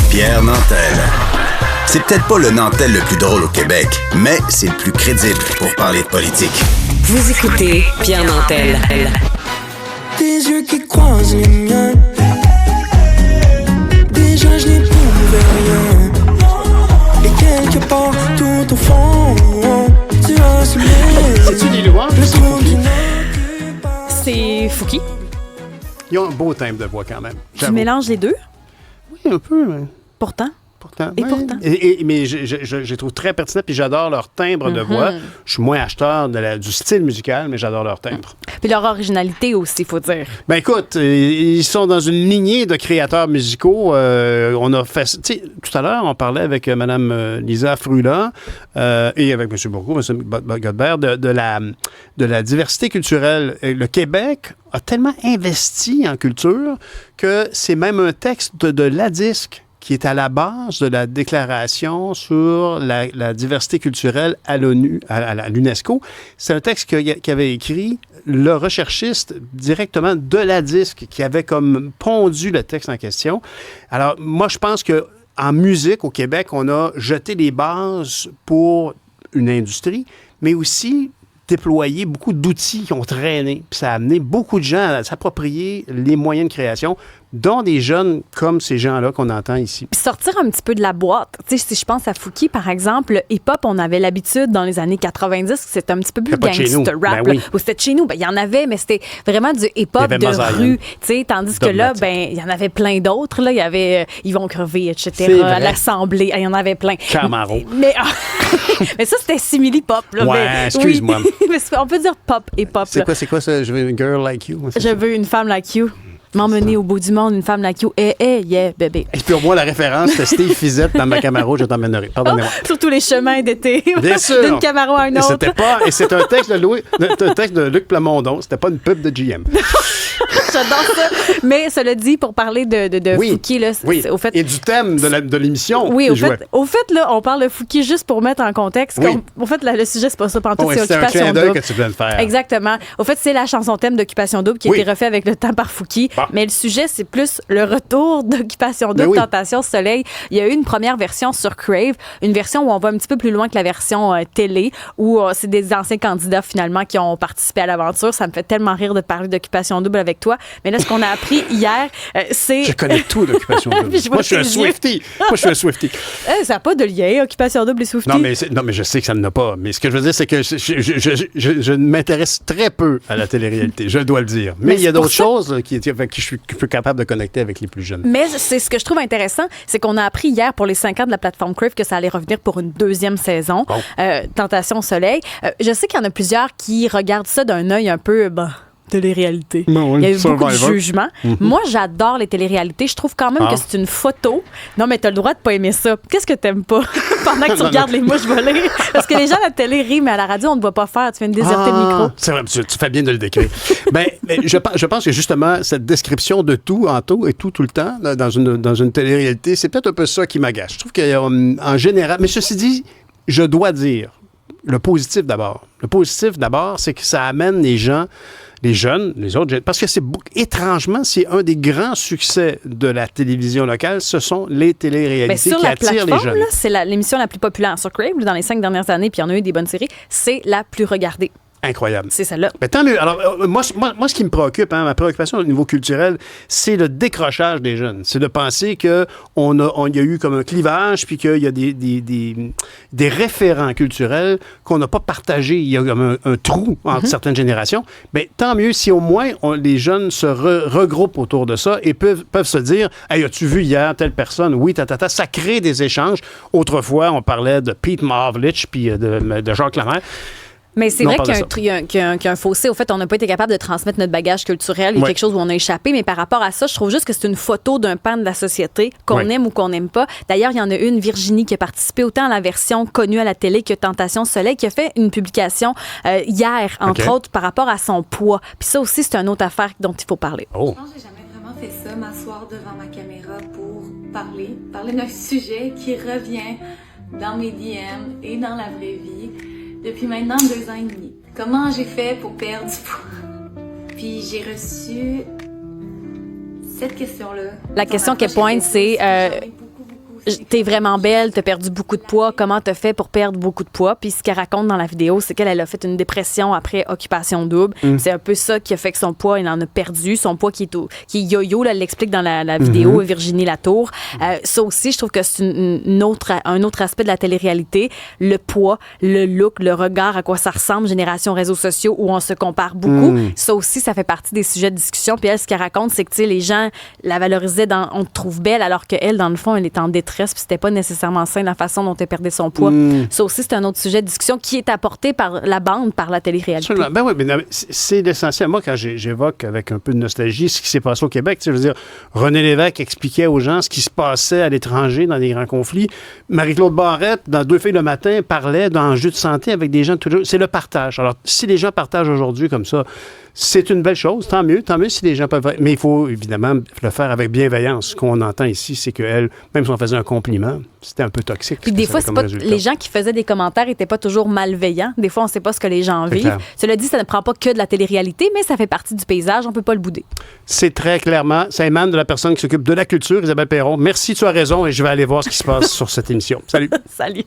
Pierre Nantel. C'est peut-être pas le Nantel le plus drôle au Québec, mais c'est le plus crédible pour parler de politique. Vous écoutez Pierre Nantel. Des yeux qui croisent les miens. Déjà je n'éprouvais rien. Et quelque part tout au fond, tu as semé. C'est-tu des louanges? C'est Fouki. Ils ont un beau timbre de voix quand même. Tu mélanges les deux? Oui, un peu, mais... Pourtant. Et ouais. Pourtant. Mais je les trouve très pertinents, puis j'adore leur timbre de voix. Je suis moins acheteur du style musical, mais j'adore leur timbre. Puis leur originalité aussi, il faut dire. Ben écoute, ils sont dans une lignée de créateurs musicaux. On a fait... Tu sais, tout à l'heure, on parlait avec Mme Lisa Frula et avec M. Bourgault, M. Godbert, de la diversité culturelle. Et le Québec a tellement investi en culture que c'est même un texte de la disque qui est à la base de la déclaration sur la diversité culturelle à l'ONU, à l'UNESCO. C'est un texte qu'avait écrit le recherchiste directement de la disque, qui avait comme pondu le texte en question. Alors, moi, je pense que en musique, au Québec, on a jeté les bases pour une industrie, mais aussi déployé beaucoup d'outils qui ont traîné. Puis ça a amené beaucoup de gens à s'approprier les moyens de création, dont des jeunes comme ces gens-là qu'on entend ici. Puis sortir un petit peu de la boîte. Tu sais, si je pense à Fouki, par exemple, le hip-hop, on avait l'habitude dans les années 90, c'était un petit peu plus gangster rap. Ben oui. Ou c'était de chez nous. Ben, il y en avait, mais c'était vraiment du hip-hop de rue. Tu sais, tandis que là, ben, il y en avait plein d'autres. Là. Il y avait Ils vont crever, etc. À l'Assemblée. Il y en avait plein. Camaro. Mais ça, c'était simili-pop. Là. Ouais, mais, excuse-moi. Oui. Mais on peut dire pop et pop. C'est quoi ça? Je veux une girl like you. Je veux une femme like you. M'emmener au bout du monde, une femme like you. Yeah, bébé. Et puis pour moi, la référence, c'était Steve Fizette dans ma Camaro, je t'emmènerai. Pardonnez-moi. Sur tous les chemins d'été. Bien sûr. D'une Camaro à un autre. Et c'est un texte de Luc Plamondon. C'était pas une pub de GM. J'adore ça. Mais cela dit, pour parler de oui, Fouki, là, oui. Au fait, et du thème de l'émission. Oui, au fait, là, on parle de Fouki juste pour mettre en contexte. Oui. Au fait, le sujet, c'est pas ça. Pantoute, c'est Occupation Occupation Double. Double. Que tu viens de faire. Exactement. Au fait, c'est la chanson thème d'Occupation Double qui a été refait avec le temps par Fouki. Bon. Mais le sujet, c'est plus le retour d'Occupation Double, Tentation Soleil. Il y a eu une première version sur Crave, une version où on va un petit peu plus loin que la version télé, où c'est des anciens candidats finalement qui ont participé à l'aventure. Ça me fait tellement rire de parler d'Occupation Double avec toi. Mais là, ce qu'on a appris hier, c'est... Je connais tout d'Occupation Double. Moi, je suis un Swiftie. Ça n'a pas de lien, Occupation Double et Swiftie. Non, mais je sais que ça n'en a pas. Mais ce que je veux dire, c'est que je m'intéresse très peu à la télé-réalité. Je dois le dire. Mais il y a d'autres choses avec qui je suis plus capable de connecter avec les plus jeunes. Mais c'est ce que je trouve intéressant, c'est qu'on a appris hier pour les 5 ans de la plateforme Crave que ça allait revenir pour une deuxième saison, Tentation Soleil. Je sais qu'il y en a plusieurs qui regardent ça d'un œil un peu... télé-réalité. Il y a eu beaucoup de jugements. Moi, j'adore les téléréalités. Je trouve quand même que c'est une photo. Non, mais t'as le droit de pas aimer ça. Qu'est-ce que t'aimes pas pendant que tu regardes les mouches voler? Parce que les gens à la télé rient, mais à la radio, on ne voit pas faire. Tu viens de déserter le micro. C'est vrai, tu fais bien de le décrire. Je pense que justement, cette description de tout, en tout et tout le temps, là, dans une télé-réalité, c'est peut-être un peu ça qui m'agace. Je trouve qu'en général... Mais ceci dit, je dois dire, le positif d'abord. Le positif d'abord, c'est que ça amène les gens... Les jeunes, les autres, parce que étrangement, c'est un des grands succès de la télévision locale, ce sont les téléréalités qui attirent les jeunes. Là, c'est l'émission la plus populaire sur Crave dans les 5 dernières années, puis il y en a eu des bonnes séries, c'est la plus regardée. Incroyable. C'est celle-là. Mais tant mieux. Alors, moi, ce qui me préoccupe, ma préoccupation au niveau culturel, c'est le décrochage des jeunes. C'est de penser qu'il y a eu comme un clivage, puis qu'il y a des référents culturels qu'on n'a pas partagés. Il y a comme un trou entre certaines générations. Mais tant mieux si au moins les jeunes se regroupent autour de ça et peuvent se dire « Hey, as-tu vu hier telle personne? Oui, Ça crée des échanges. Autrefois, on parlait de Pete Maravlich puis de Jacques Lemaire. Mais c'est vrai qu'il y a un fossé. Au fait, on n'a pas été capable de transmettre notre bagage culturel. Il y a quelque chose où on a échappé. Mais par rapport à ça, je trouve juste que c'est une photo d'un pan de la société, qu'on aime ou qu'on n'aime pas. D'ailleurs, il y en a une, Virginie, qui a participé autant à la version connue à la télé que Tentation Soleil, qui a fait une publication hier, entre autres, par rapport à son poids. Puis ça aussi, c'est une autre affaire dont il faut parler. Je pense que j'ai jamais vraiment fait ça, m'asseoir devant ma caméra pour parler d'un sujet qui revient dans mes DM et dans la vraie vie. Depuis maintenant 2 ans et demi. Comment j'ai fait pour perdre du poids? Puis j'ai reçu cette question-là. La question qu'elle pointe, c'est t'es vraiment belle, t'as perdu beaucoup de poids. Comment t'as fait pour perdre beaucoup de poids? Puis ce qu'elle raconte dans la vidéo, c'est qu'elle a fait une dépression après occupation double. C'est un peu ça qui a fait que son poids, il en a perdu. Son poids qui est yo-yo, là, elle l'explique dans la vidéo, Virginie Latour. Ça aussi, je trouve que c'est un autre aspect de la télé-réalité. Le poids, le look, le regard, à quoi ça ressemble, génération réseaux sociaux, où on se compare beaucoup. Ça aussi, ça fait partie des sujets de discussion. Puis elle, ce qu'elle raconte, c'est que, tu sais, les gens la valorisaient dans « on te trouve belle », alors qu'elle, dans le fond, elle est en détresse. Puis c'était pas nécessairement sain la façon dont elle perdait son poids. Ça aussi, c'est un autre sujet de discussion qui est apporté par la bande, par la télé-réalité. Absolument. Ben oui, mais non, c'est l'essentiel. Moi, quand j'évoque avec un peu de nostalgie ce qui s'est passé au Québec, je veux dire, René Lévesque expliquait aux gens ce qui se passait à l'étranger dans des grands conflits. Marie-Claude Barrette, dans Deux filles le matin, parlait d'enjeux de santé avec des gens. C'est le partage. Alors, si les gens partagent aujourd'hui comme ça, c'est une belle chose, tant mieux si les gens peuvent... Mais il faut évidemment le faire avec bienveillance. Ce qu'on entend ici, c'est qu'elle, même si on faisait un compliment, c'était un peu toxique. Puis des fois, c'est pas les gens qui faisaient des commentaires n'étaient pas toujours malveillants. Des fois, on ne sait pas ce que les gens vivent. Clair. Cela dit, ça ne prend pas que de la télé-réalité, mais ça fait partie du paysage. On ne peut pas le bouder. C'est très clairement, ça émane de la personne qui s'occupe de la culture, Isabelle Perron. Merci, tu as raison, et je vais aller voir ce qui se passe sur cette émission. Salut. Salut.